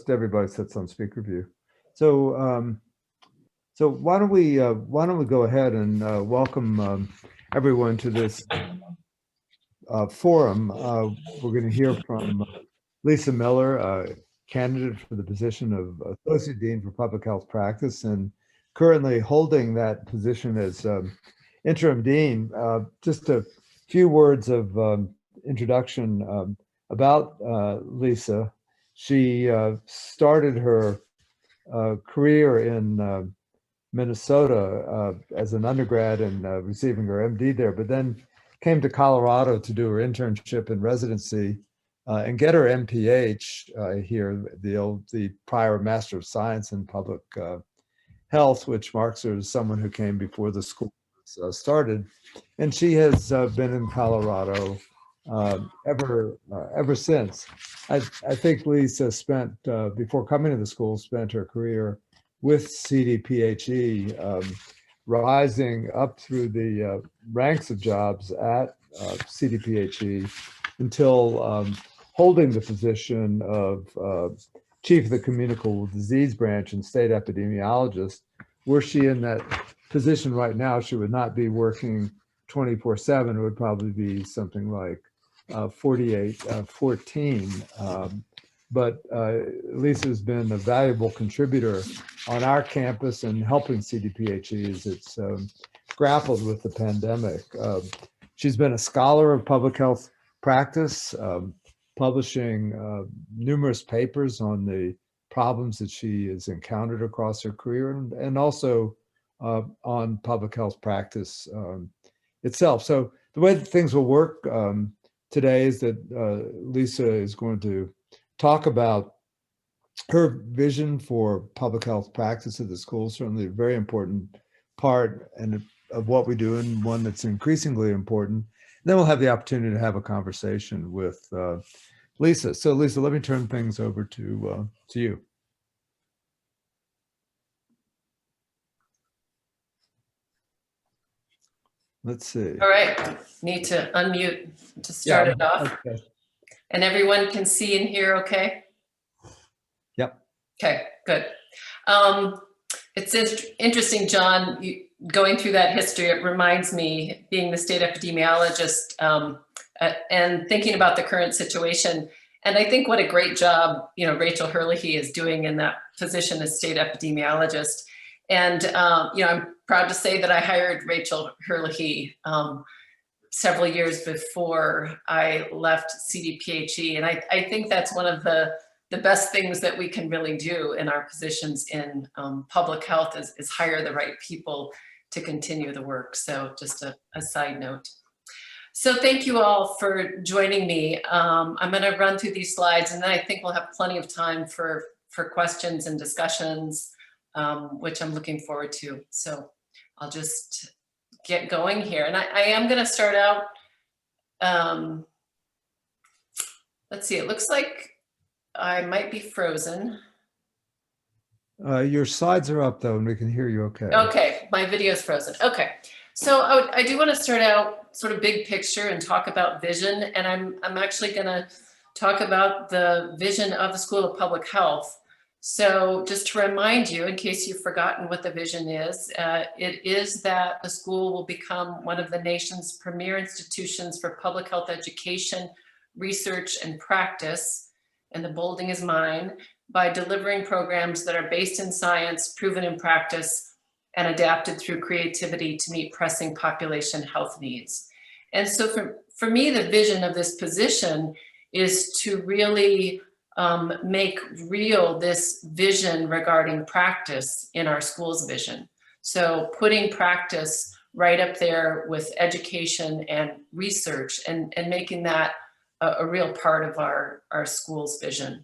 most everybody sits on speaker view. So, so why don't we go ahead and welcome everyone to this forum. We're going to hear from Lisa Miller, candidate for the position of Associate Dean for Public Health Practice, and currently holding that position as interim dean. Just a few words of introduction about Lisa. She started her career in Minnesota as an undergrad and receiving her MD there, but then came to Colorado to do her internship and residency and get her MPH here, the prior Master of Science in Public Health, which marks her as someone who came before the school started. And she has been in Colorado ever since. I think Lisa spent, before coming to the school, spent her career with CDPHE, rising up through the ranks of jobs at CDPHE until holding the position of chief of the communicable disease branch and state epidemiologist. Were she in that position right now, she would not be working 24/7. It would probably be something like 48/14. But Lisa has been a valuable contributor on our campus and helping CDPHE as it's grappled with the pandemic. She's been a scholar of public health practice, publishing numerous papers on the problems that she has encountered across her career, and also on public health practice itself. So the way that things will work today is that Lisa is going to talk about her vision for public health practice at the school, certainly a very important part of what we do, and one that's increasingly important. And then we'll have the opportunity to have a conversation with Lisa. So Lisa, let me turn things over to you. Let's see. All right, need to unmute to start it off. Okay. And everyone can see and hear okay? Yep. Okay, good. It's interesting, John, going through that history. It reminds me, being the state epidemiologist and thinking about the current situation. And I think what a great job, Rachel Herlihy is doing in that position as state epidemiologist. And, I'm proud to say that I hired Rachel Herlihy several years before I left CDPHE. And I think that's one of the best things that we can really do in our positions in public health is hire the right people to continue the work. So just a side note. So thank you all for joining me. I'm going to run through these slides, and then I think we'll have plenty of time for questions and discussions, which I'm looking forward to. So I'll just get going here. And I am going to start out, let's see, it looks like I might be frozen. Your slides are up though, and we can hear you okay. Okay, my video is frozen. Okay, so I do want to start out sort of big picture and talk about vision. And I'm actually going to talk about the vision of the School of Public Health. So just to remind you, in case you've forgotten what the vision is, it is that the school will become one of the nation's premier institutions for public health education, research, and practice, and the bolding is mine, by delivering programs that are based in science, proven in practice, and adapted through creativity to meet pressing population health needs. And so for me, the vision of this position is to really make real this vision regarding practice in our school's vision. So putting practice right up there with education and research and making that a real part of our school's vision.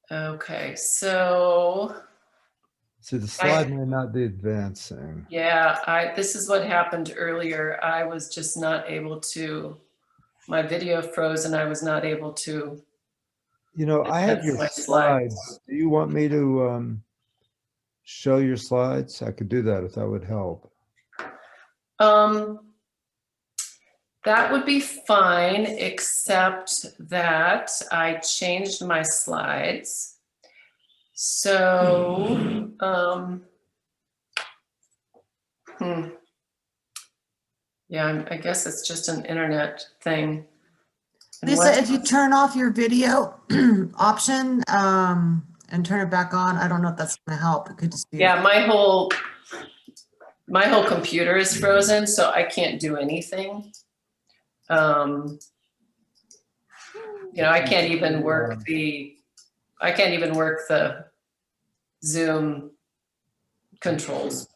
Okay, so the slide may not be advancing. Yeah, this is what happened earlier. I was just not able to, my video froze and I was not able to. I have your slides. Do you want me to show your slides? I could do that if that would help. That would be fine, except that I changed my slides. So, yeah, I guess it's just an internet thing. And Lisa, if you turn off your video option and turn it back on, I don't know if that's going to help. It could just be. Yeah, my whole computer is frozen, so I can't do anything. You know, I can't even work the Zoom controls.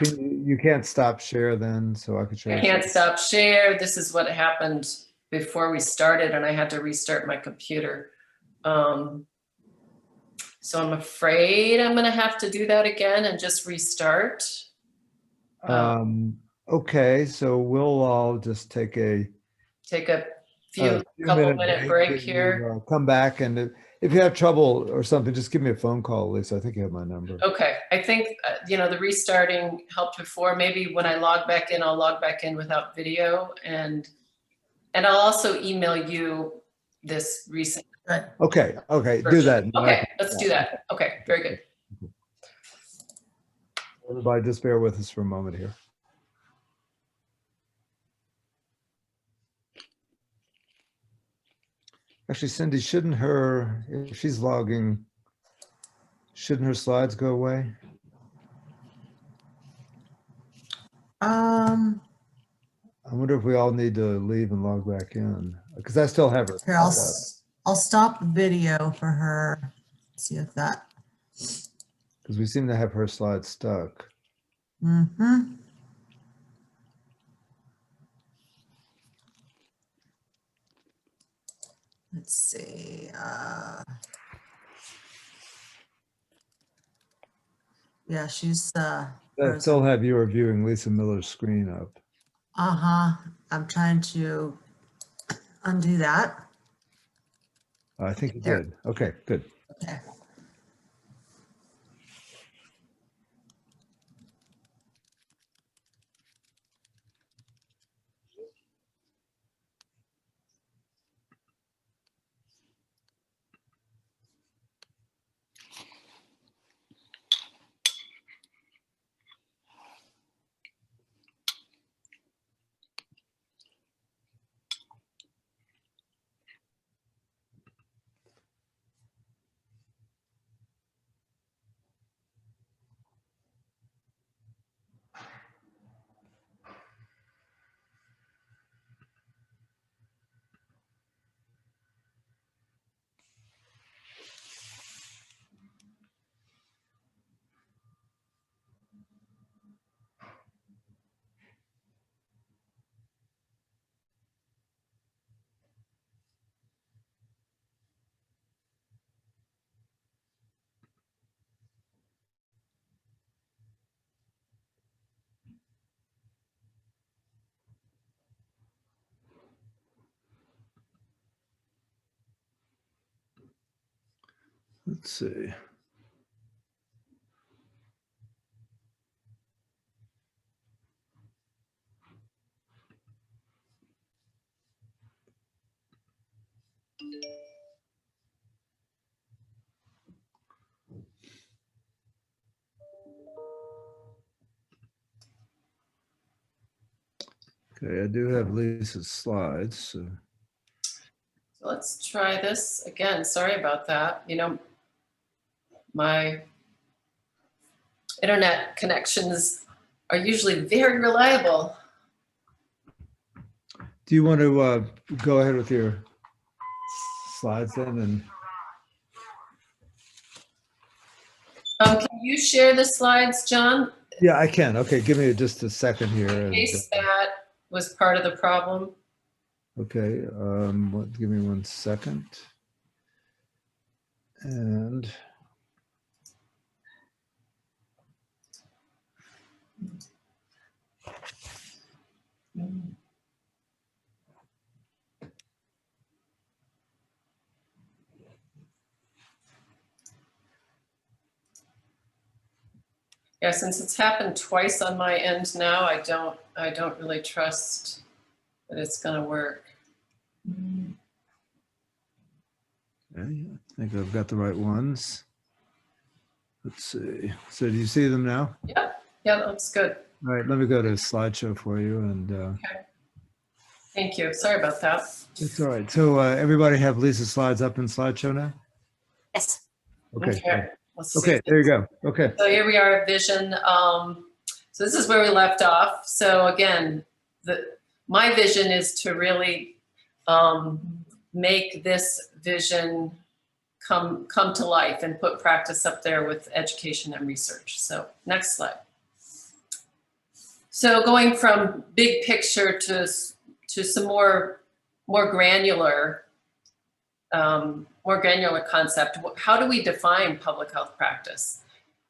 You can't stop share then, so I could share. I can't stop share. This is what happened before we started, and I had to restart my computer. So I'm afraid I'm going to have to do that again and just restart. Okay, so we'll all just take a couple minute break here. Come back, and if you have trouble or something, just give me a phone call, Lisa. I think you have my number. Okay, I think you know, the restarting helped before. Maybe when I log back in, I'll log back in without video, and I'll also email you this recent. Okay, do that. Okay, let's do that. Okay, very good. Everybody, just bear with us for a moment here. Actually, Cindy, if she's logging, shouldn't her slides go away? I wonder if we all need to leave and log back in, because I still have her. Here, I'll stop the video for her. See if that. Because we seem to have her slides stuck. Mm-hmm. Let's see. Yeah, she's I still have you reviewing Lisa Miller's screen up. I'm trying to undo that. I think you did. Okay, good. Okay. Let's see. Okay, I do have Lisa's slides. So Let's try this again. Sorry about that. You know, my internet connections are usually very reliable. do you want to go ahead with your slides then? And Can you share the slides, John? yeah, I can. Okay, give me just a second here. In case that was part of the problem. Okay, give me 1 second. And yeah, since it's happened twice on my end now, I don't really trust that it's going to work. Okay, I think I've got the right ones. Let's see. So do you see them now? Yeah, yeah, that looks good. All right, let me go to slideshow for you. And Okay. Thank you. Sorry about that. it's all right. So everybody have Lisa's slides up in slideshow now? Yes. Okay. Let's see. Okay, there you go. Okay. So here we are, vision. So this is where we left off. So again, my vision is to really make this vision come to life and put practice up there with education and research. So next slide. So going from big picture to some more granular concept. How do we define public health practice?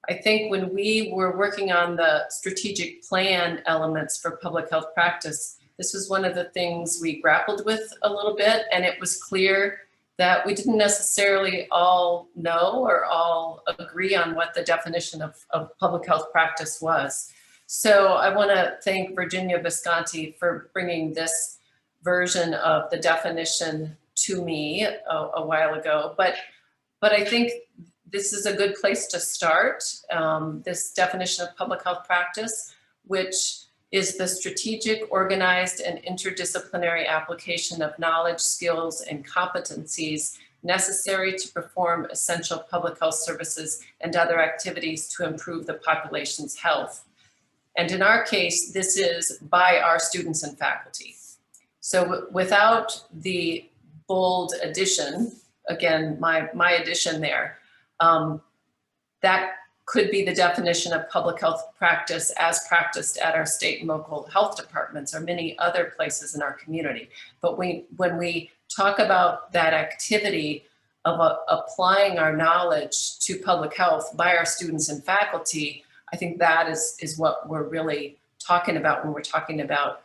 I think when we were working on the strategic plan elements for public health practice, this was one of the things we grappled with a little bit, and it was clear that we didn't necessarily all know or all agree on what the definition of public health practice was. So I want to thank Virginia Visconti for bringing this version of the definition to me a while ago, but I think this is a good place to start, this definition of public health practice, which is the strategic, organized, and interdisciplinary application of knowledge, skills, and competencies necessary to perform essential public health services and other activities to improve the population's health. And in our case, this is by our students and faculty. So without the bold addition, again, my addition there, that could be the definition of public health practice as practiced at our state and local health departments or many other places in our community. But when we talk about that activity of applying our knowledge to public health by our students and faculty, I think that is what we're really talking about when we're talking about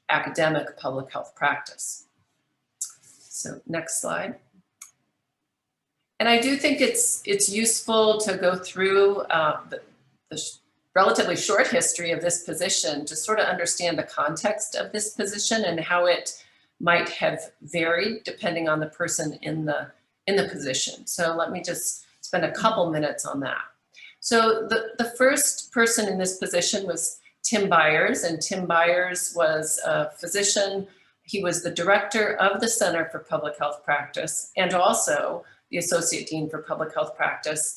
academic public health practice. So next slide. And I do think it's useful to go through the relatively short history of this position to sort of understand the context of this position and how it might have varied depending on the person in the position. So let me just spend a couple minutes on that. So the first person in this position was Tim Byers, and Tim Byers was a physician. He was the director of the Center for Public Health Practice and also the Associate Dean for Public Health Practice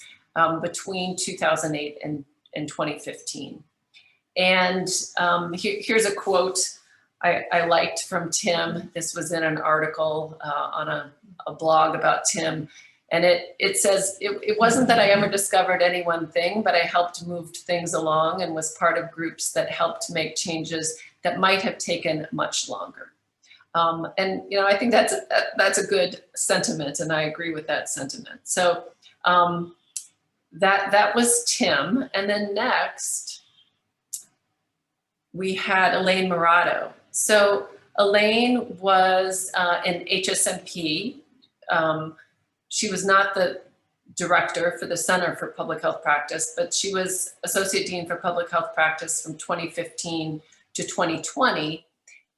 between 2008 and 2015. And here's a quote I liked from Tim. This was in an article on a blog about Tim. And it says, it wasn't that I ever discovered any one thing, but I helped move things along and was part of groups that helped make changes that might have taken much longer. And I think that's a good sentiment, and I agree with that sentiment. So that was Tim. And then next, we had Elaine Mendoza. So Elaine was an HSMP. She was not the director for the Center for Public Health Practice, but she was Associate Dean for Public Health Practice from 2015 to 2020.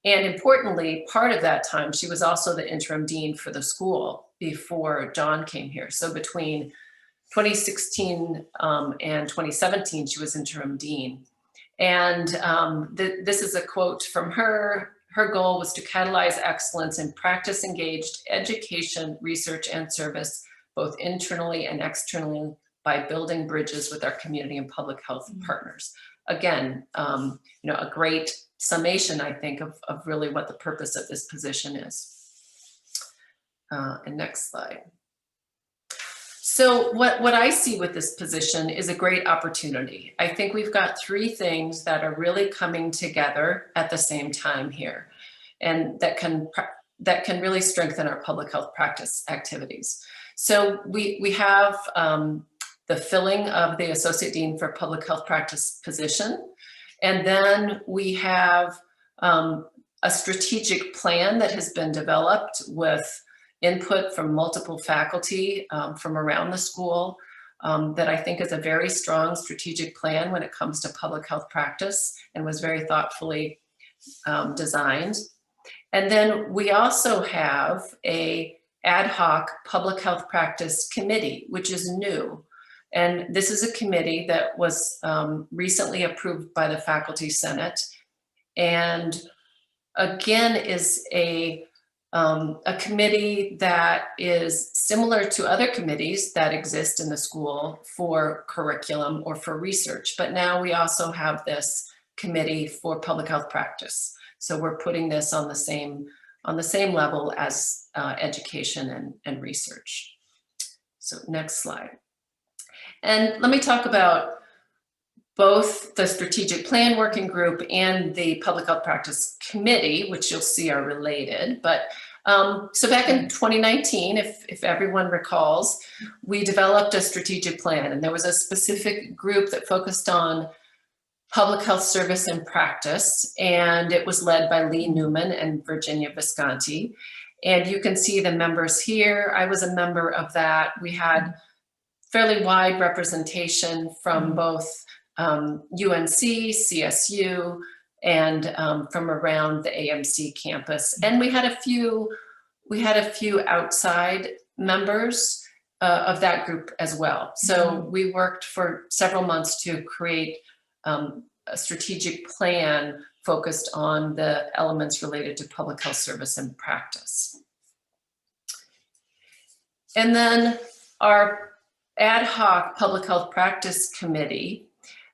And importantly, part of that time, she was also the interim dean for the school before John came here. So between 2016 and 2017, she was interim dean. And this is a quote from her. Her goal was to catalyze excellence in practice-engaged education, research, and service, both internally and externally, by building bridges with our community and public health partners. Again, a great summation, I think, of really what the purpose of this position is. And next slide. So what I see with this position is a great opportunity. I think we've got three things that are really coming together at the same time here, and that can really strengthen our public health practice activities. So we have the filling of the Associate Dean for Public Health Practice position, and then we have a strategic plan that has been developed with input from multiple faculty from around the school that I think is a very strong strategic plan when it comes to public health practice and was very thoughtfully designed. And then we also have a ad hoc public health practice committee, which is new. And this is a committee that was recently approved by the Faculty Senate, and again is a committee that is similar to other committees that exist in the school for curriculum or for research. But now we also have this committee for public health practice. So we're putting this on the same level as education and research. So next slide. And let me talk about both the strategic plan working group and the public health practice committee, which you'll see are related. But so back in 2019, if everyone recalls, we developed a strategic plan, and there was a specific group that focused on public health service and practice, and it was led by Lee Newman and Virginia Visconti. And you can see the members here. I was a member of that. We had fairly wide representation from both UNC, CSU, and from around the AMC campus. And we had a few outside members of that group as well. So we worked for several months to create a strategic plan focused on the elements related to public health service and practice. And then our ad hoc public health practice committee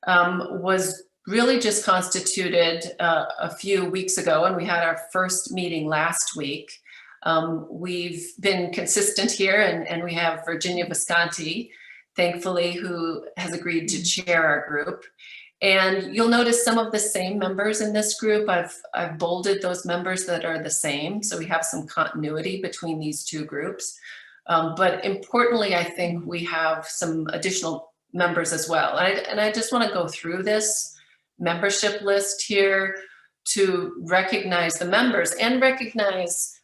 was really just constituted a few weeks ago, and we had our first meeting last week. We've been consistent here, and we have Virginia Visconti, thankfully, who has agreed to chair our group. And you'll notice some of the same members in this group. I've bolded those members that are the same, so we have some continuity between these two groups. But importantly, I think we have some additional members as well. And I just want to go through this membership list here to recognize the members and recognize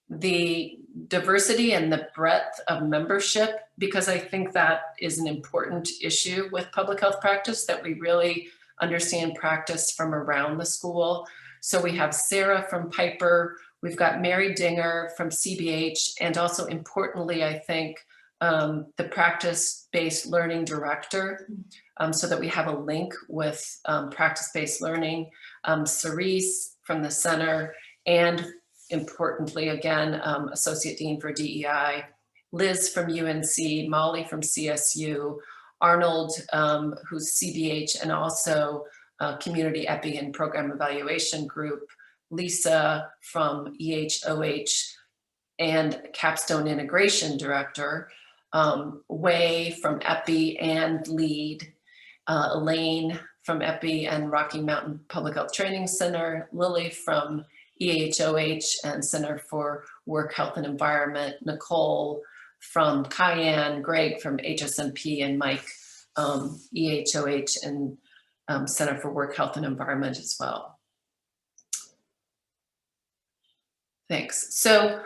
the diversity and the breadth of membership, because I think that is an important issue with public health practice, that we really understand practice from around the school. So we have Sarah from Piper, we've got Mary Dinger from CBH, and also importantly, I think, the practice-based learning director, so that we have a link with practice-based learning, Cerise from the center, and importantly, again, Associate Dean for DEI, Liz from UNC, Molly from CSU, Arnold, who's CBH, and also Community Epi and Program Evaluation Group, Lisa from EHOH, and Capstone Integration Director, Wei from Epi and LEAD, Elaine from Epi and Rocky Mountain Public Health Training Center, Lily from EHOH and Center for Work, Health and Environment, Nicole from Cayenne, Greg from HSMP, and Mike, EHOH and Center for Work, Health and Environment as well. Thanks. So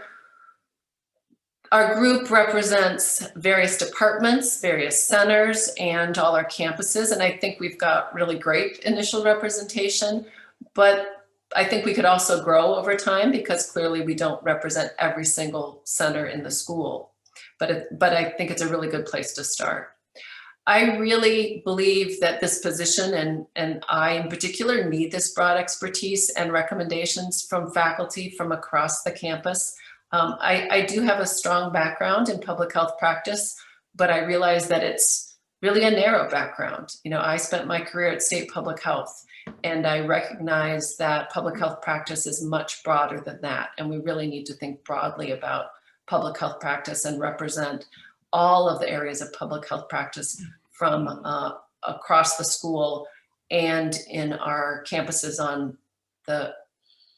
our group represents various departments, various centers, and all our campuses. And I think we've got really great initial representation, but I think we could also grow over time, because clearly we don't represent every single center in the school. But I think it's a really good place to start. I really believe that this position, and I in particular, need this broad expertise and recommendations from faculty from across the campus. I do have a strong background in public health practice, but I realize that it's really a narrow background. You know, I spent my career at State Public Health, and I recognize that public health practice is much broader than that. And we really need to think broadly about public health practice and represent all of the areas of public health practice from across the school and in our campuses on the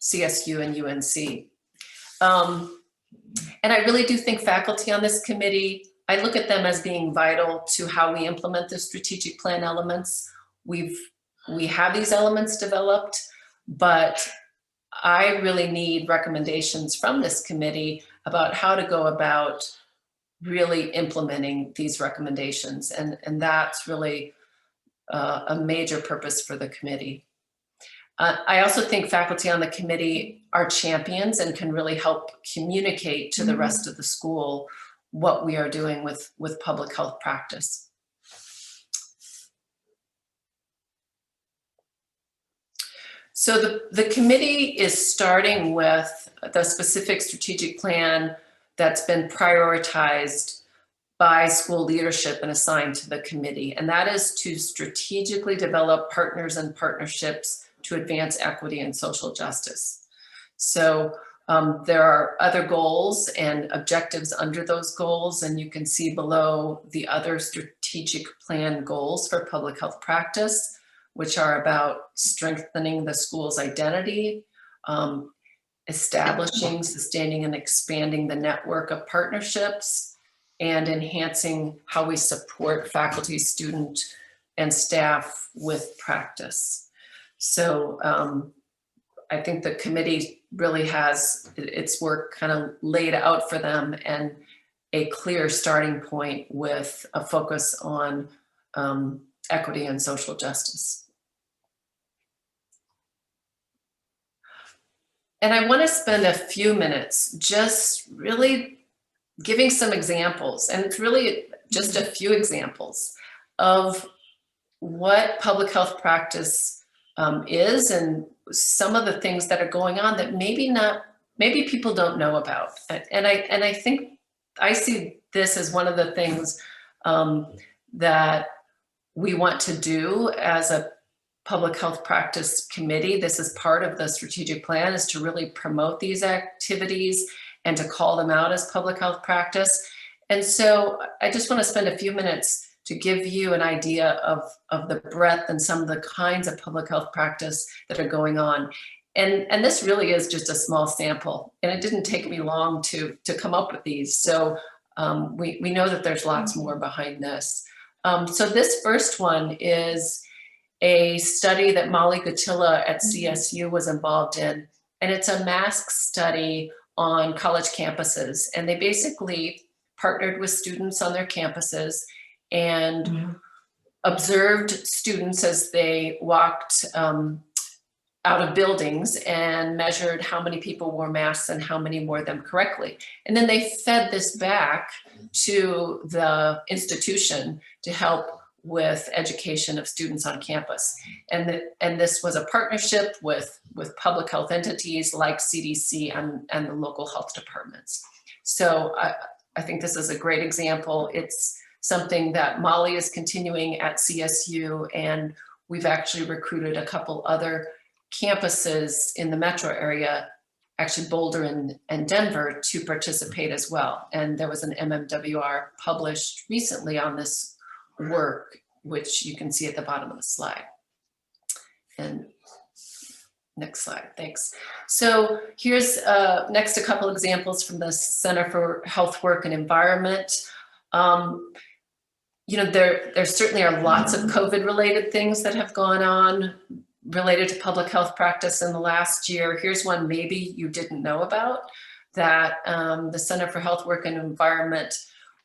CSU and UNC. And I really do think faculty on this committee, I look at them as being vital to how we implement the strategic plan elements. We have these elements developed, but I really need recommendations from this committee about how to go about really implementing these recommendations. And that's really a major purpose for the committee. I also think faculty on the committee are champions and can really help communicate to the rest of the school what we are doing with public health practice. So the committee is starting with the specific strategic plan that's been prioritized by school leadership and assigned to the committee. And that is to strategically develop partners and partnerships to advance equity and social justice. So there are other goals and objectives under those goals, and you can see below the other strategic plan goals for public health practice, which are about strengthening the school's identity, establishing, sustaining, and expanding the network of partnerships, and enhancing how we support faculty, student, and staff with practice. So I think the committee really has its work kind of laid out for them and a clear starting point with a focus on equity and social justice. And I want to spend a few minutes just really giving some examples, and it's really just a few examples of what public health practice is, and some of the things that are going on that maybe people don't know about. And I think I see this as one of the things that we want to do as a public health practice committee. This is part of the strategic plan, is to really promote these activities and to call them out as public health practice. And so I just want to spend a few minutes to give you an idea of the breadth and some of the kinds of public health practice that are going on. And this really is just a small sample, and it didn't take me long to come up with these. So we know that there's lots more behind this. So this first one is a study that Molly Gutilla at CSU was involved in, and it's a mask study on college campuses. And they basically partnered with students on their campuses and observed students as they walked out of buildings and measured how many people wore masks and how many wore them correctly. And then they fed this back to the institution to help with education of students on campus. And this was a partnership with public health entities like CDC and the local health departments. So I think this is a great example. It's something that Molly is continuing at CSU, and we've actually recruited a couple other campuses in the metro area, actually Boulder and Denver, to participate as well. And there was an MMWR published recently on this work, which you can see at the bottom of the slide. And next slide, thanks. So here's next a couple examples from the Center for Health Work and Environment. You know, there certainly are lots of COVID-related things that have gone on related to public health practice in the last year. Here's one maybe you didn't know about, that the Center for Health Work and Environment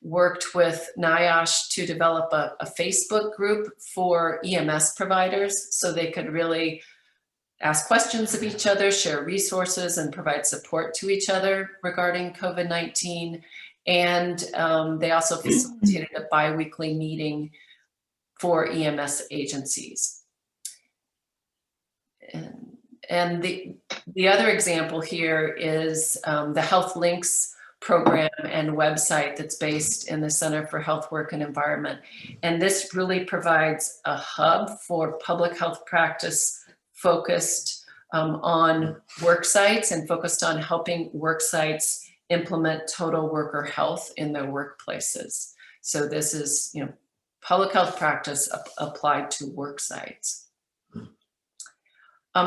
worked with NIOSH to develop a Facebook group for EMS providers so they could really ask questions of each other, share resources, and provide support to each other regarding COVID-19. And they also facilitated a bi-weekly meeting for EMS agencies. And the other example here is the Health Links program and website that's based in the Center for Health Work and Environment. And this really provides a hub for public health practice focused on work sites and focused on helping work sites implement total worker health in their workplaces. So this is, you know, public health practice applied to work sites.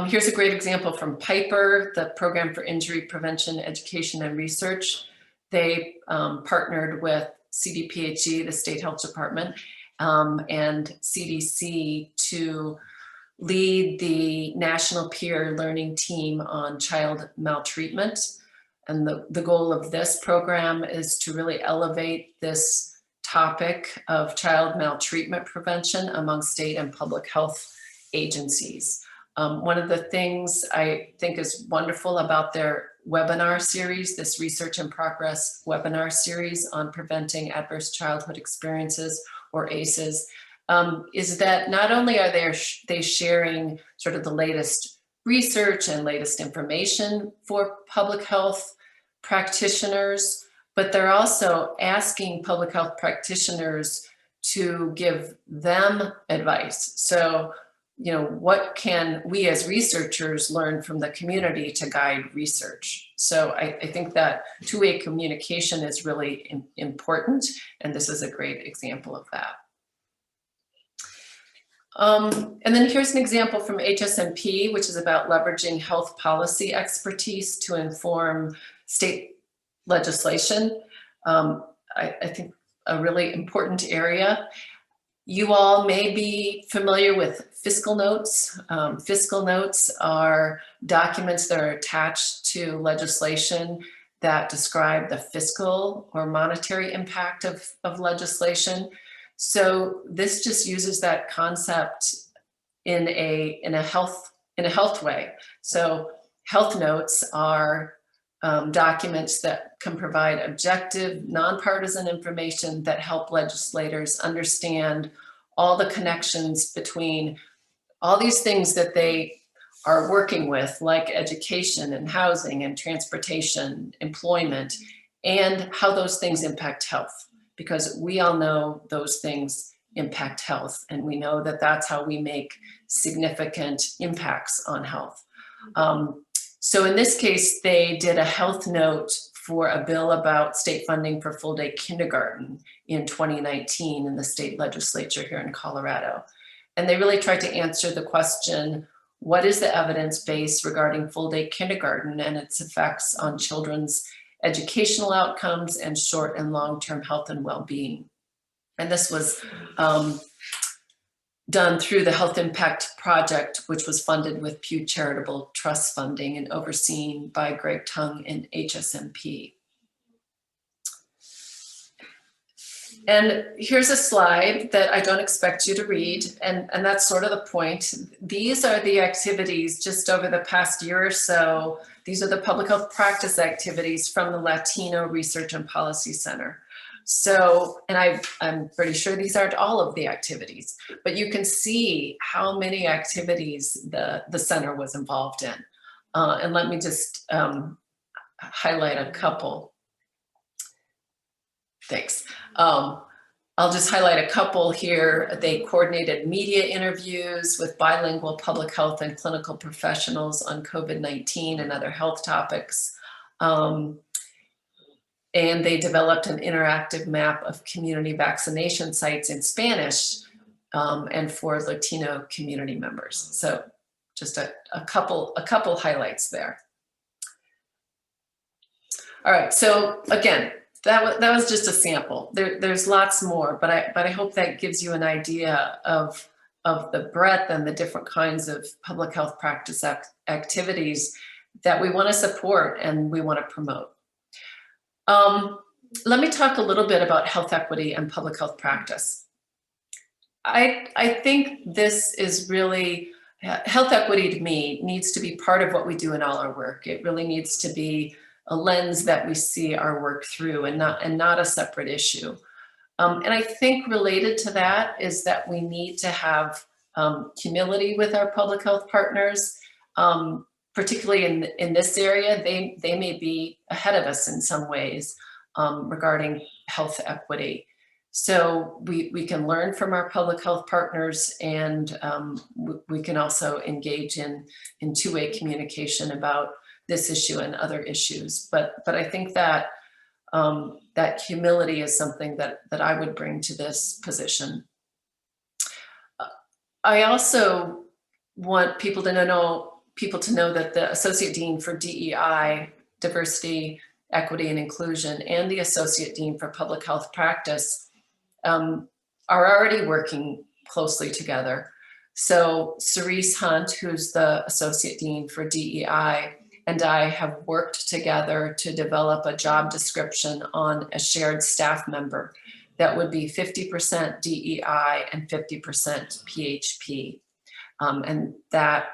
Here's a great example from Piper, the Program for Injury Prevention, Education, and Research. They partnered with CDPHE, the State Health Department, and CDC to lead the National Peer Learning Team on child maltreatment. And the goal of this program is to really elevate this topic of child maltreatment prevention among state and public health agencies. One of the things I think is wonderful about their webinar series, this Research in Progress webinar series on preventing adverse childhood experiences, or ACEs, is that not only are they sharing sort of the latest research and latest information for public health practitioners, but they're also asking public health practitioners to give them advice. So, you know, what can we as researchers learn from the community to guide research? So I think that two-way communication is really important, and this is a great example of that. And then here's an example from HSMP, which is about leveraging health policy expertise to inform state legislation. I think a really important area. You all may be familiar with Fiscal Notes. Fiscal Notes are documents that are attached to legislation that describe the fiscal or monetary impact of legislation. So this just uses that concept in a health way. So health notes are documents that can provide objective, nonpartisan information that help legislators understand all the connections between all these things that they are working with, like education and housing and transportation, employment, and how those things impact health. Because we all know those things impact health, and we know that that's how we make significant impacts on health. So in this case, they did a health note for a bill about state funding for full-day kindergarten in 2019 in the state legislature here in Colorado. And they really tried to answer the question, what is the evidence base regarding full-day kindergarten and its effects on children's educational outcomes and short and long-term health and well-being? And this was done through the Health Impact Project, which was funded with Pew Charitable Trust funding and overseen by Greg Tung and HSMP. And here's a slide that I don't expect you to read, and that's sort of the point. These are the activities just over the past year or so. These are the public health practice activities from the Latino Research and Policy Center. So, and I'm pretty sure these aren't all of the activities, but you can see how many activities the center was involved in. And let me just highlight a couple. Thanks. I'll just highlight a couple here. They coordinated media interviews with bilingual public health and clinical professionals on COVID-19 and other health topics. And they developed an interactive map of community vaccination sites in Spanish and for Latino community members. So just a couple highlights there. All right, so again, that was just a sample. There's lots more, but I hope that gives you an idea of the breadth and the different kinds of public health practice activities that we want to support and we want to promote. Let me talk a little bit about health equity and public health practice. I think this is really, health equity to me needs to be part of what we do in all our work. It really needs to be a lens that we see our work through and not a separate issue. And I think related to that is that we need to have humility with our public health partners. Particularly in this area, they may be ahead of us in some ways regarding health equity. So we can learn from our public health partners, and we can also engage in two-way communication about this issue and other issues. But I think that that humility is something that I would bring to this position. I also want people to know that the Associate Dean for DEI, Diversity, Equity, and Inclusion, and the Associate Dean for Public Health Practice are already working closely together. So Cerise Hunt, who's the Associate Dean for DEI, and I have worked together to develop a job description on a shared staff member that would be 50% DEI and 50% PHP. And that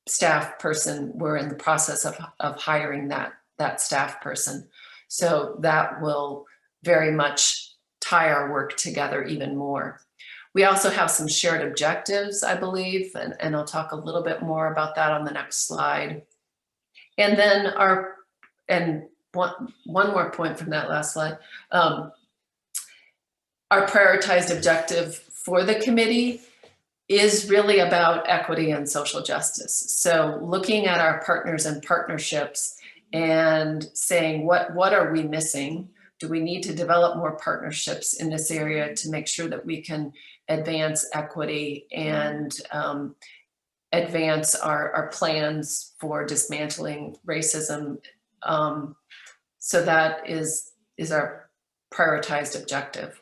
staff person. We're in the process of hiring that staff person. So that will very much tie our work together even more. We also have some shared objectives, I believe, and I'll talk a little bit more about that on the next slide. And then one more point from that last slide. Our prioritized objective for the committee is really about equity and social justice. So looking at our partners and partnerships and saying, what are we missing? Do we need to develop more partnerships in this area to make sure that we can advance equity and advance our plans for dismantling racism? So that is our prioritized objective.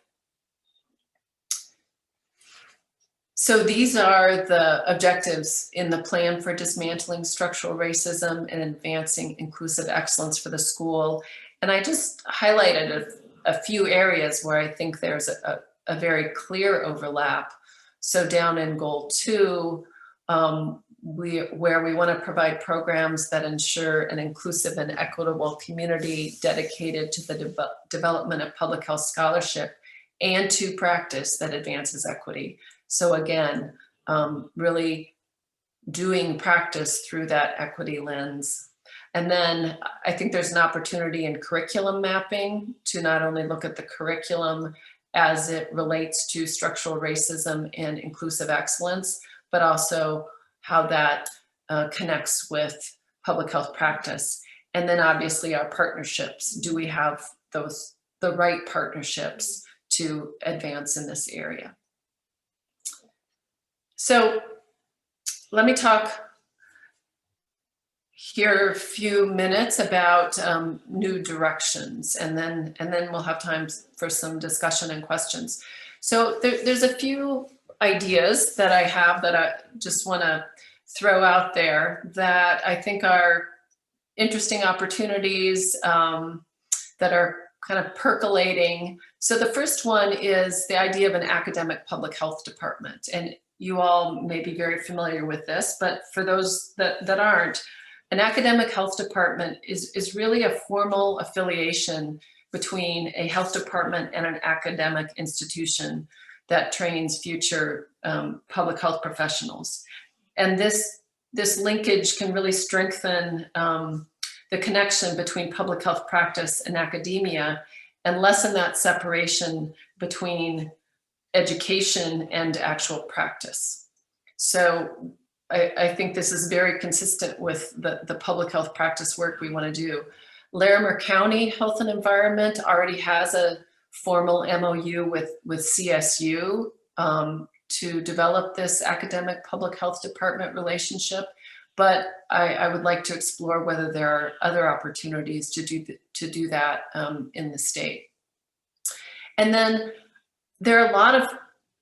So these are the objectives in the plan for dismantling structural racism and advancing inclusive excellence for the school. And I just highlighted a few areas where I think there's a very clear overlap. So down in goal 2, where we want to provide programs that ensure an inclusive and equitable community dedicated to the development of public health scholarship and to practice that advances equity. So again, really doing practice through that equity lens. And then I think there's an opportunity in curriculum mapping to not only look at the curriculum as it relates to structural racism and inclusive excellence, but also how that connects with public health practice. And then obviously our partnerships. Do we have the right partnerships to advance in this area? So let me talk here a few minutes about new directions, and then we'll have time for some discussion and questions. So there's a few ideas that I have that I just want to throw out there that I think are interesting opportunities that are kind of percolating. So the first one is the idea of an academic public health department. And you all may be very familiar with this, but for those that aren't, an academic health department is really a formal affiliation between a health department and an academic institution that trains future public health professionals. And this linkage can really strengthen the connection between public health practice and academia and lessen that separation between education and actual practice. So I think this is very consistent with the public health practice work we want to do. Larimer County Health and Environment already has a formal MOU with CSU to develop this academic public health department relationship, but I would like to explore whether there are other opportunities to do that in the state. And then there are a lot of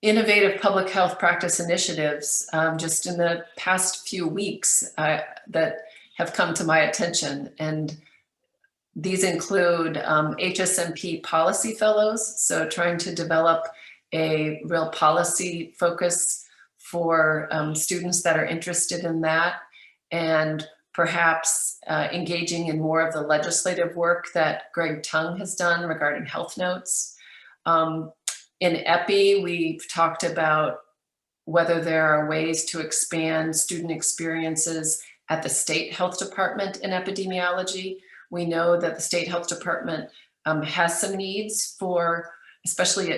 innovative public health practice initiatives just in the past few weeks that have come to my attention. And these include HSMP policy fellows, so trying to develop a real policy focus for students that are interested in that, and perhaps engaging in more of the legislative work that Greg Tung has done regarding health notes. In EPI, we've talked about whether there are ways to expand student experiences at the state health department in epidemiology. We know that the state health department has some needs for especially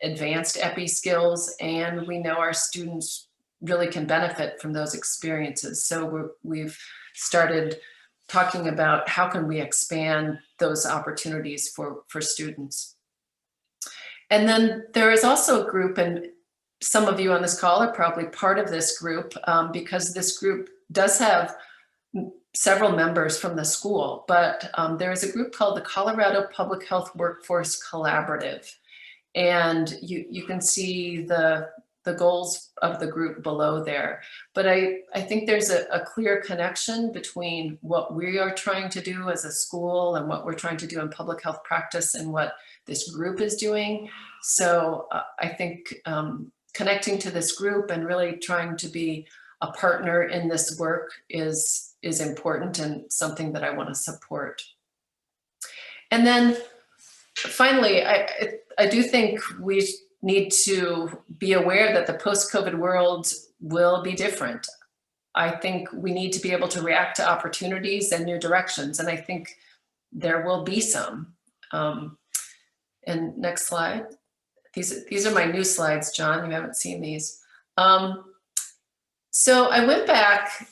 advanced EPI skills, and we know our students really can benefit from those experiences. So we've started talking about how can we expand those opportunities for students. And then there is also a group, and some of you on this call are probably part of this group because this group does have several members from the school, but there is a group called the Colorado Public Health Workforce Collaborative. And you can see the goals of the group below there. But I think there's a clear connection between what we are trying to do as a school and what we're trying to do in public health practice and what this group is doing. So I think connecting to this group and really trying to be a partner in this work is important and something that I want to support. And then finally, I do think we need to be aware that the post-COVID world will be different. I think we need to be able to react to opportunities and new directions, and I think there will be some. And next slide. These are my new slides, John. You haven't seen these. So I went back,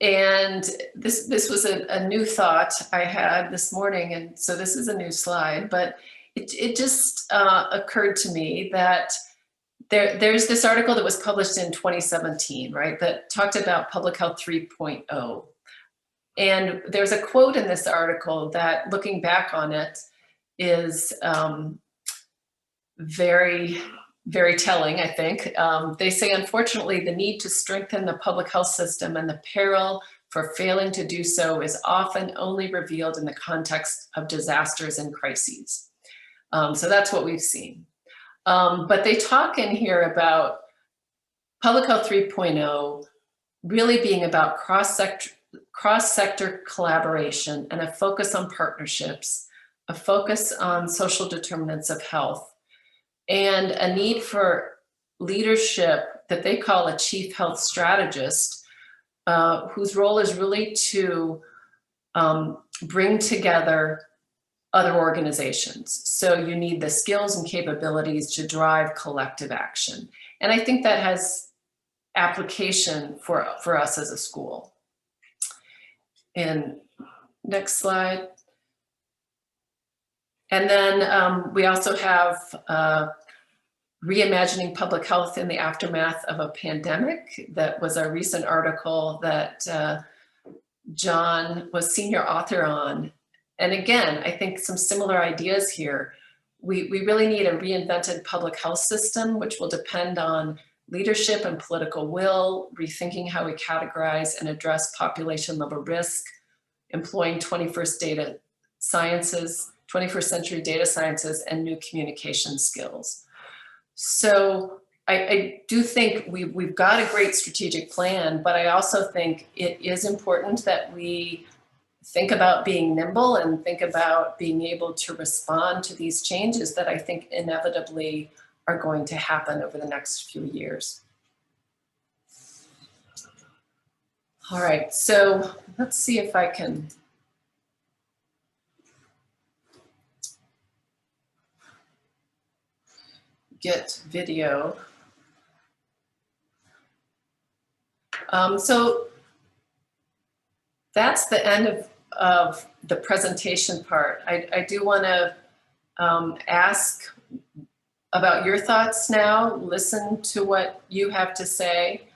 and this was a new thought I had this morning, and so this is a new slide, but it just occurred to me that there's this article that was published in 2017, right, that talked about Public Health 3.0. And there's a quote in this article that, looking back on it, is very, very telling, I think. They say, unfortunately, the need to strengthen the public health system and the peril for failing to do so is often only revealed in the context of disasters and crises. So that's what we've seen. But they talk in here about Public Health 3.0 really being about cross-sector collaboration and a focus on partnerships, a focus on social determinants of health, and a need for leadership that they call a chief health strategist, whose role is really to bring together other organizations. So you need the skills and capabilities to drive collective action. And I think that has application for us as a school. And next slide. And then we also have Reimagining Public Health in the Aftermath of a Pandemic. That was a recent article that John was senior author on. And again, I think some similar ideas here. We really need a reinvented public health system, which will depend on leadership and political will, rethinking how we categorize and address population level risk, employing 21st century data sciences and new communication skills. So I do think we've got a great strategic plan, but I also think it is important that we think about being nimble and think about being able to respond to these changes that I think inevitably are going to happen over the next few years. All right, so let's see if I can get video. So that's the end of the presentation part. I do want to ask about your thoughts now, listen to what you have to say,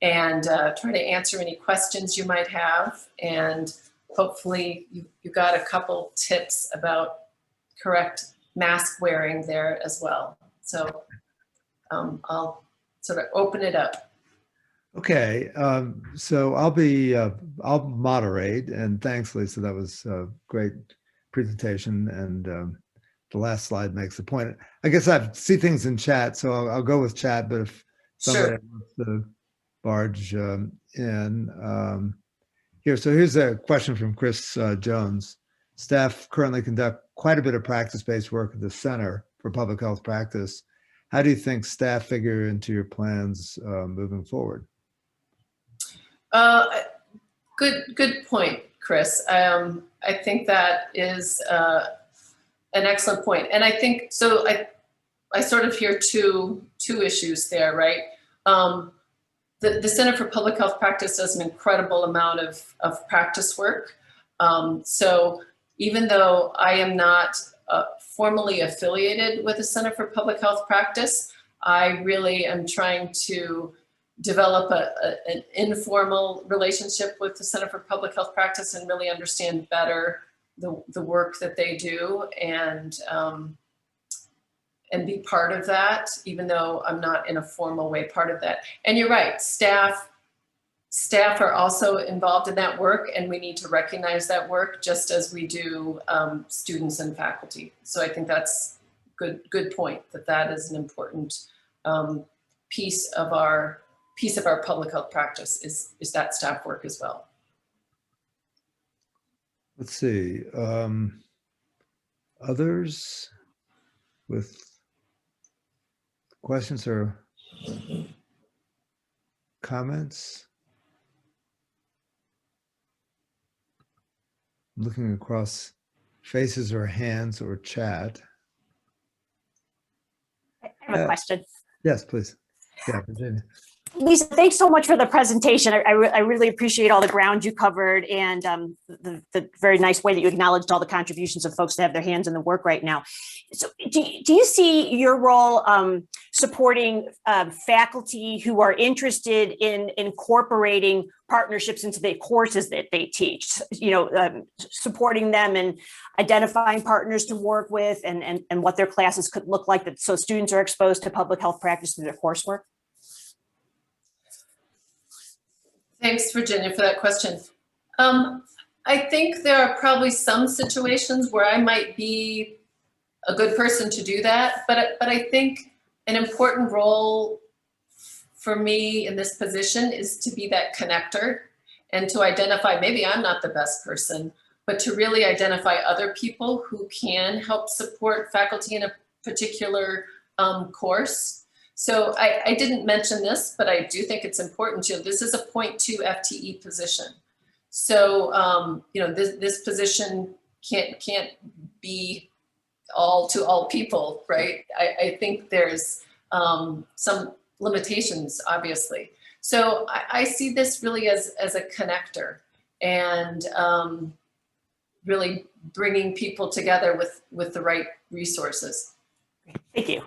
and try to answer any questions you might have. And hopefully you got a couple tips about correct mask wearing there as well. So I'll sort of open it up. Okay, so I'll moderate, and thanks, Lisa. That was a great presentation, and the last slide makes the point. I guess I see things in chat, so I'll go with chat, but if somebody wants to barge in. Here, so here's a question from Chris Jones. Staff currently conduct quite a bit of practice-based work at the Center for Public Health Practice. How do you think staff figure into your plans moving forward? Good point, Chris. I think that is an excellent point. And I think, so I sort of hear two issues there, right? The Center for Public Health Practice does an incredible amount of practice work. So even though I am not formally affiliated with the Center for Public Health Practice, I really am trying to develop an informal relationship with the Center for Public Health Practice and really understand better the work that they do and be part of that, even though I'm not in a formal way part of that. And you're right, staff are also involved in that work, and we need to recognize that work just as we do students and faculty. So I think that's good point, that is an important piece of our piece of our public health practice is that staff work as well. Let's see. Others with questions or comments? Looking across faces or hands or chat. I have a question. Yes, please. Yeah, Virginia. Lisa, thanks so much for the presentation. I really appreciate all the ground you covered and the very nice way that you acknowledged all the contributions of folks that have their hands in the work right now. So do you see your role supporting faculty who are interested in incorporating partnerships into the courses that they teach, supporting them and identifying partners to work with and what their classes could look like, so students are exposed to public health practice through their coursework? Thanks, Virginia, for that question. I think there are probably some situations where I might be a good person to do that, but I think an important role for me in this position is to be that connector and to identify, maybe I'm not the best person, but to really identify other people who can help support faculty in a particular course. So I didn't mention this, but I do think it's important too. This is a 0.2 FTE position. So, this position can't be all to all people, right? I think there's some limitations, obviously. So I see this really as a connector and really bringing people together with the right resources. Thank you.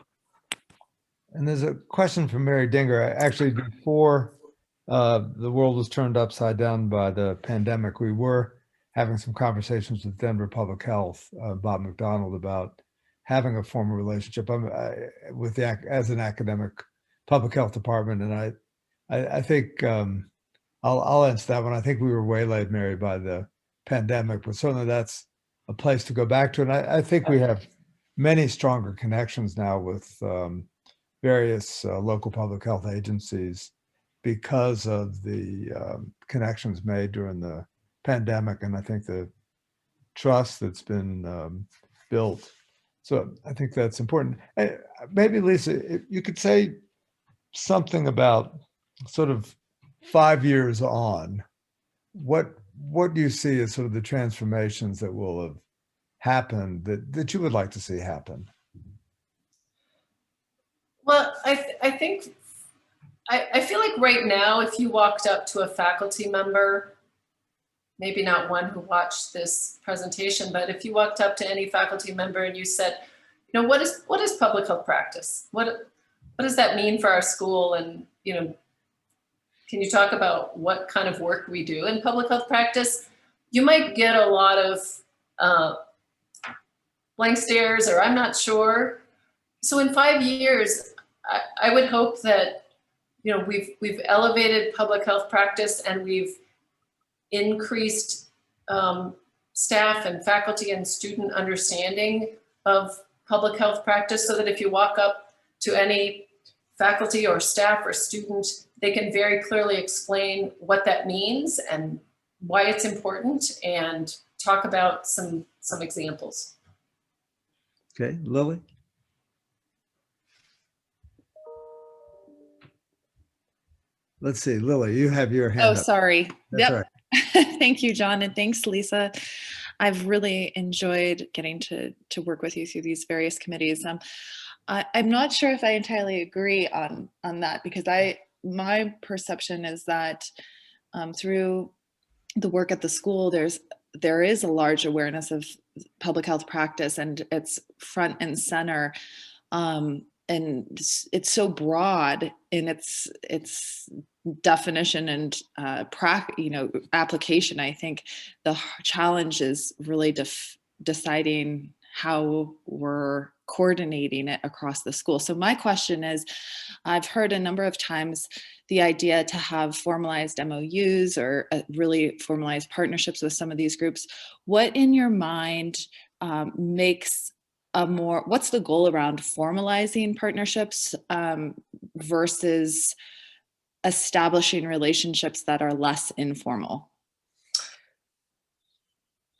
And there's a question from Mary Dinger. Actually, before the world was turned upside down by the pandemic, we were having some conversations with Denver Public Health, Bob McDonald, about having a formal relationship with as an academic public health department. And I think I'll answer that one. I think we were waylaid, Mary, by the pandemic, but certainly that's a place to go back to. And I think we have many stronger connections now with various local public health agencies because of the connections made during the pandemic, and I think the trust that's been built. So I think that's important. Maybe, Lisa, if you could say something about sort of 5 years on, what do you see as sort of the transformations that will have happened that you would like to see happen? Well, I think, I feel like right now, if you walked up to a faculty member, maybe not one who watched this presentation, but if you walked up to any faculty member and you said, what is public health practice? What does that mean for our school? And, can you talk about what kind of work we do in public health practice? You might get a lot of blank stares or I'm not sure. So in 5 years, I would hope that, we've elevated public health practice and we've increased staff and faculty and student understanding of public health practice so that if you walk up to any faculty or staff or student, they can very clearly explain what that means and why it's important and talk about some examples. Okay, Lily? Let's see, Lily, you have your hand Oh, up. sorry. That's Yep. all right. Thank you, John, and thanks, Lisa. I've really enjoyed getting to work with you through these various committees. I'm not sure if I entirely agree on that because my perception is that through the work at the school, there is a large awareness of public health practice and it's front and center. And it's so broad in its definition and application. I think the challenge is really deciding how we're coordinating it across the school. So my question is, I've heard a number of times the idea to have formalized MOUs or really formalized partnerships with some of these groups. What in your mind makes what's the goal around formalizing partnerships versus establishing relationships that are less informal?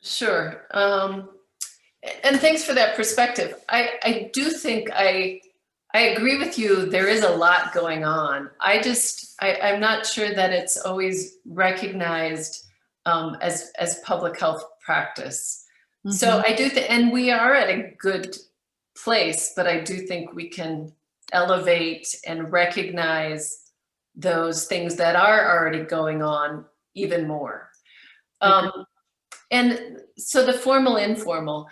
Sure. And thanks for that perspective. I do think I agree with you. There is a lot going on. I'm not sure that it's always recognized as public health practice. So I do think, and we are at a good place, but I do think we can elevate and recognize those things that are already going on even more. And so the formal, informal,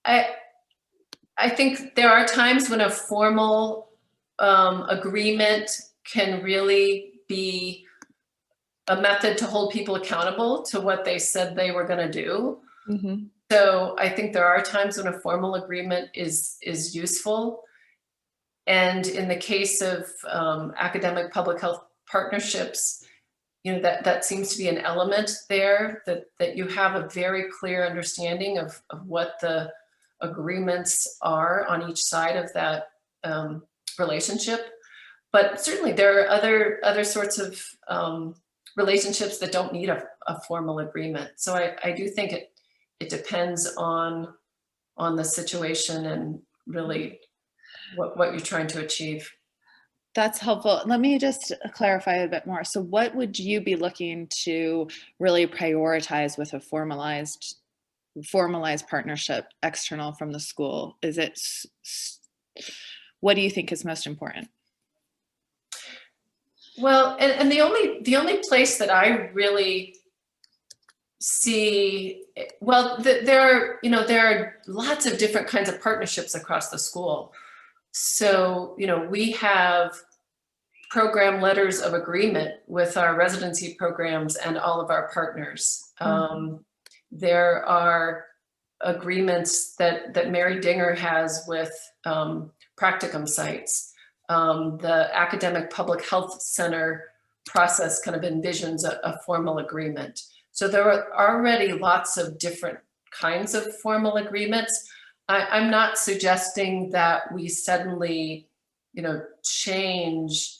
I think there are times when a formal agreement can really be a method to hold people accountable to what they said they were going to do. So I think there are times when a formal agreement is useful. And in the case of academic public health partnerships, you know, that seems to be an element there, that you have a very clear understanding of what the agreements are on each side of that relationship. But certainly there are other sorts of relationships that don't need a formal agreement. So I do think it depends on the situation and really what you're trying to achieve. That's helpful. Let me just clarify a bit more. So what would you be looking to really prioritize with a formalized partnership external from the school? What do you think is most important? Well, and the only place that I really see, well, there are lots of different kinds of partnerships across the school. So, you know, we have program letters of agreement with our residency programs and all of our partners. There are agreements that Mary Dinger has with practicum sites. The Academic Public Health Center process kind of envisions a formal agreement. So there are already lots of different kinds of formal agreements. I'm not suggesting that we suddenly, you know, change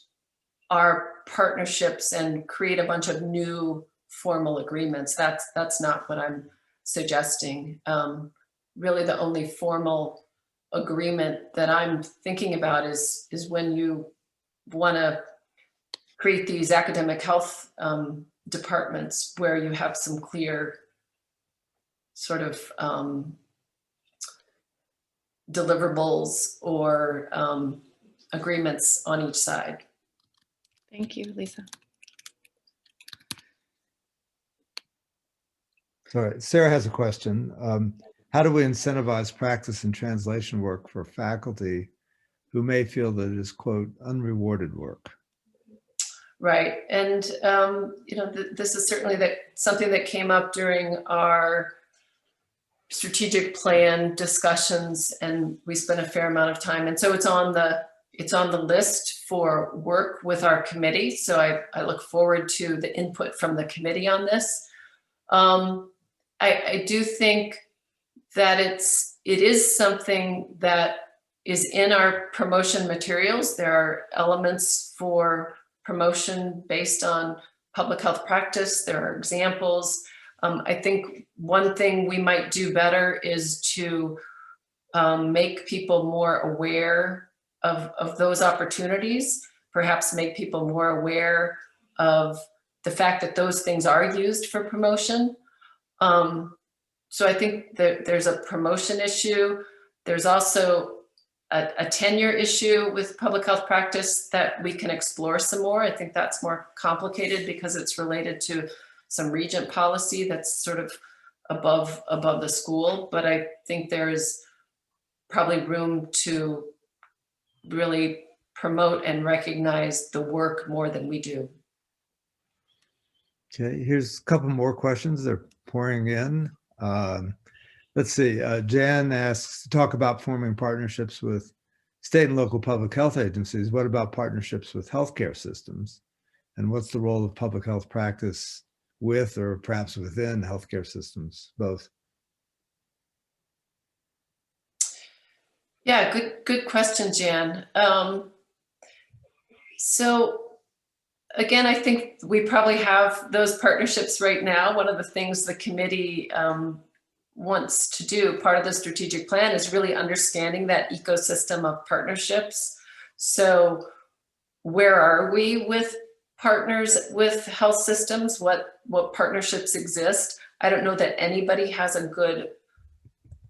our partnerships and create a bunch of new formal agreements. That's not what I'm suggesting. Really, the only formal agreement that I'm thinking about is when you want to create these academic health departments where you have some clear sort of deliverables or agreements on each side. Thank you, Lisa. Sorry, Sarah has a question. How do we incentivize practice and translation work for faculty who may feel that it is, quote, unrewarded work? Right, and you know, this is certainly something that came up during our strategic plan discussions, and we spent a fair amount of time. And so it's on the list for work with our committee. So I look forward to the input from the committee on this. I do think that it is something that is in our promotion materials. There are elements for promotion based on public health practice. There are examples. I think one thing we might do better is to make people more aware of those opportunities, perhaps make people more aware of the fact that those things are used for promotion. So I think that there's a promotion issue. There's also a tenure issue with public health practice that we can explore some more. I think that's more complicated because it's related to some regent policy that's sort of above the school. But I think there's probably room to really promote and recognize the work more than we do. Okay, here's a couple more questions. They're pouring in. Let's see. Jan asks to talk about forming partnerships with state and local public health agencies. What about partnerships with healthcare systems? And what's the role of public health practice with or perhaps within healthcare systems, both? Yeah, good question, Jan. So again, I think we probably have those partnerships right now. One of the things the committee wants to do, part of the strategic plan, is really understanding that ecosystem of partnerships. So where are we with partners with health systems? What partnerships exist? I don't know that anybody has a good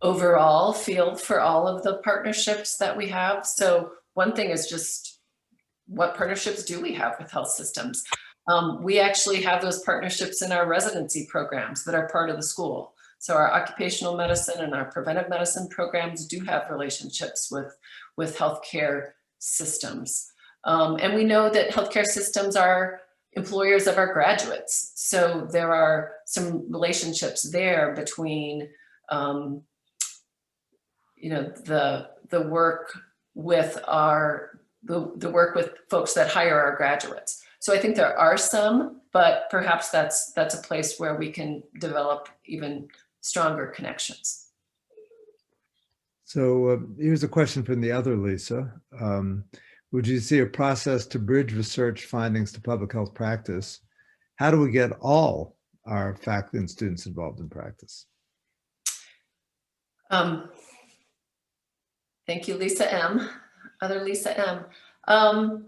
overall feel for all of the partnerships that we have. So one thing is just, what partnerships do we have with health systems? We actually have those partnerships in our residency programs that are part of the school. So our occupational medicine and our preventive medicine programs do have relationships with healthcare systems. And we know that healthcare systems are employers of our graduates. So there are some relationships there between, the work with the work with folks that hire our graduates. So I think there are some, but perhaps that's a place where we can develop even stronger connections. So here's a question from the other Lisa. Would you see a process to bridge research findings to public health practice? How do we get all our faculty and students involved in practice? Thank you, Lisa M. Other Lisa M.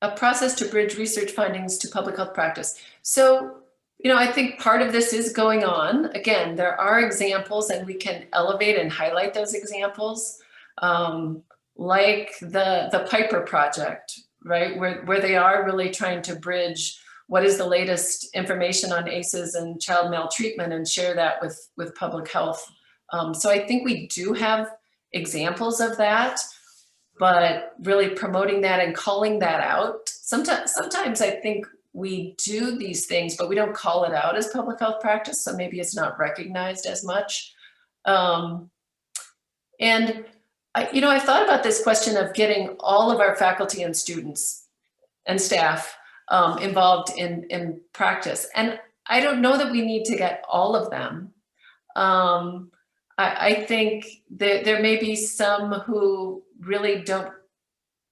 A process to bridge research findings to public health practice. So, I think part of this is going on. Again, there are examples and we can elevate and highlight those examples, like the Piper project, right? Where they are really trying to bridge what is the latest information on ACEs and child maltreatment and share that with public health. So I think we do have examples of that, but really promoting that and calling that out. Sometimes I think we do these things, but we don't call it out as public health practice. So maybe it's not recognized as much. And I thought about this question of getting all of our faculty and students and staff involved in practice. And I don't know that we need to get all of them. I think that there may be some who really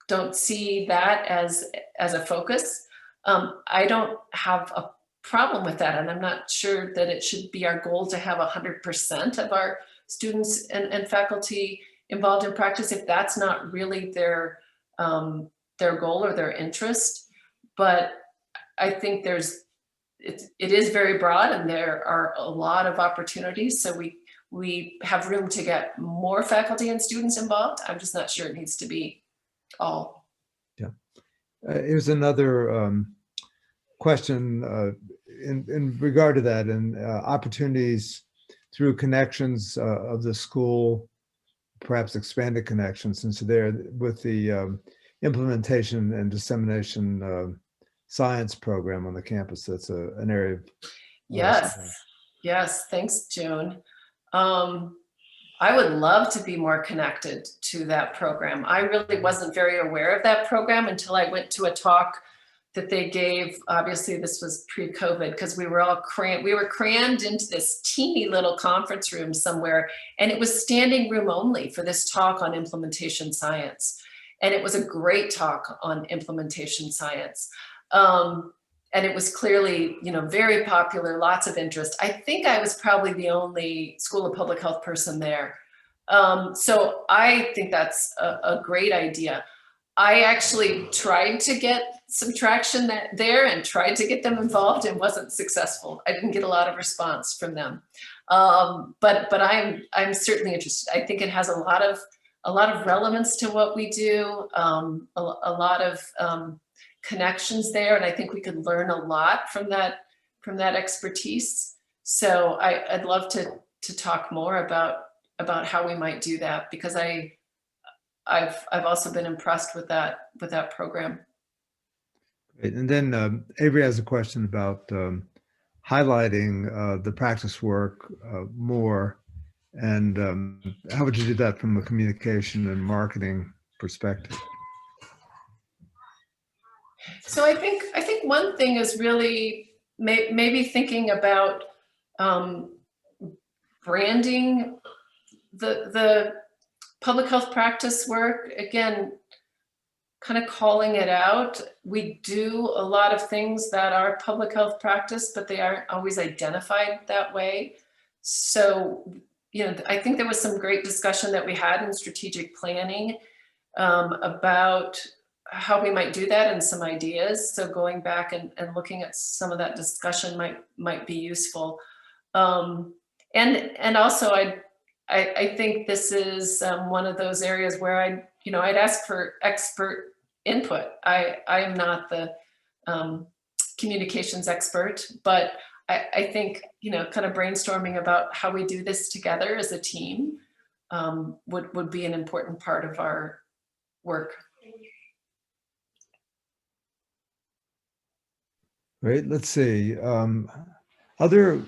don't see that as a focus. I don't have a problem with that, and I'm not sure that it should be our goal to have 100% of our students and faculty involved in practice if that's not really their goal or their interest. But I think it is very broad, and there are a lot of opportunities. So we have room to get more faculty and students involved. I'm just not sure it needs to be all. Yeah. Here's another question in regard to that, and opportunities through connections of the school, perhaps expanded connections. And so there, with the implementation and dissemination science program on the campus, that's an area. Yes, thanks, June. I would love to be more connected to that program. I really wasn't very aware of that program until I went to a talk that they gave. Obviously, this was pre-COVID, because we were all crammed into this teeny little conference room somewhere, and it was standing room only for this talk on implementation science. And it was a great talk on implementation science. And it was clearly, very popular, lots of interest. I think I was probably the only School of Public Health person there. So I think that's a great idea. I actually tried to get some traction there and tried to get them involved and wasn't successful. I didn't get a lot of response from them. But I'm certainly interested. I think it has a lot of relevance to what we do, a lot of connections there, and I think we could learn a lot from that expertise. So I'd love to talk more about how we might do that, because I've also been impressed with that program. Great. And then Avery has a question about highlighting the practice work more, and how would you do that from a communication and marketing perspective? So I think one thing is really maybe thinking about branding the public health practice work. Again, kind of calling it out. We do a lot of things that are public health practice, but they aren't always identified that way. So, you know, I think there was some great discussion that we had in strategic planning about how we might do that and some ideas. So going back and looking at some of that discussion might be useful. And also I think this is one of those areas where I'd ask for expert input. I am not the communications expert, but I think, you know, kind of brainstorming about how we do this together as a team would be an important part of our work. Great. Let's see. Other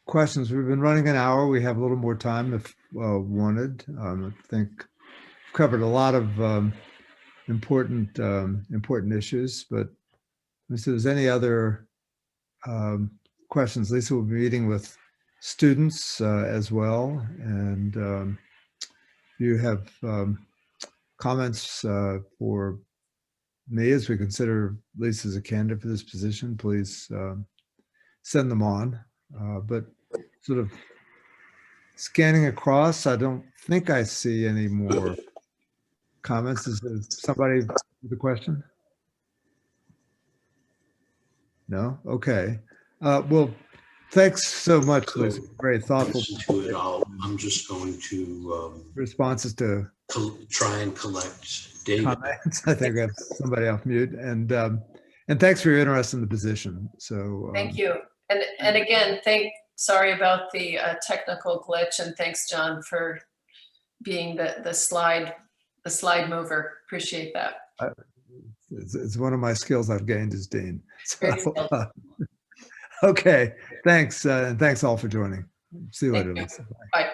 questions? We've been running an hour. We have a little more time if wanted. I think we've covered a lot of important issues, but if there's any other questions, Lisa will be meeting with students as well. And if you have comments for me as we consider Lisa as a candidate for this position, please send them on. But sort of scanning across, I don't think I see any more comments. Is there somebody with a question? No? Okay. Well, thanks so much, Lisa. Very thoughtful. Listen to it all. I'm just going to responses to try and collect data. comments. I think I have somebody off mute. And thanks for your interest in the position. So Thank you. And again, sorry about the technical glitch, and thanks, John, for being the slide mover. Appreciate that. It's one of my skills I've gained as dean. Very So, skilled. okay, thanks, and thanks all for joining. See you Thank later, you. Lisa. Bye. Bye.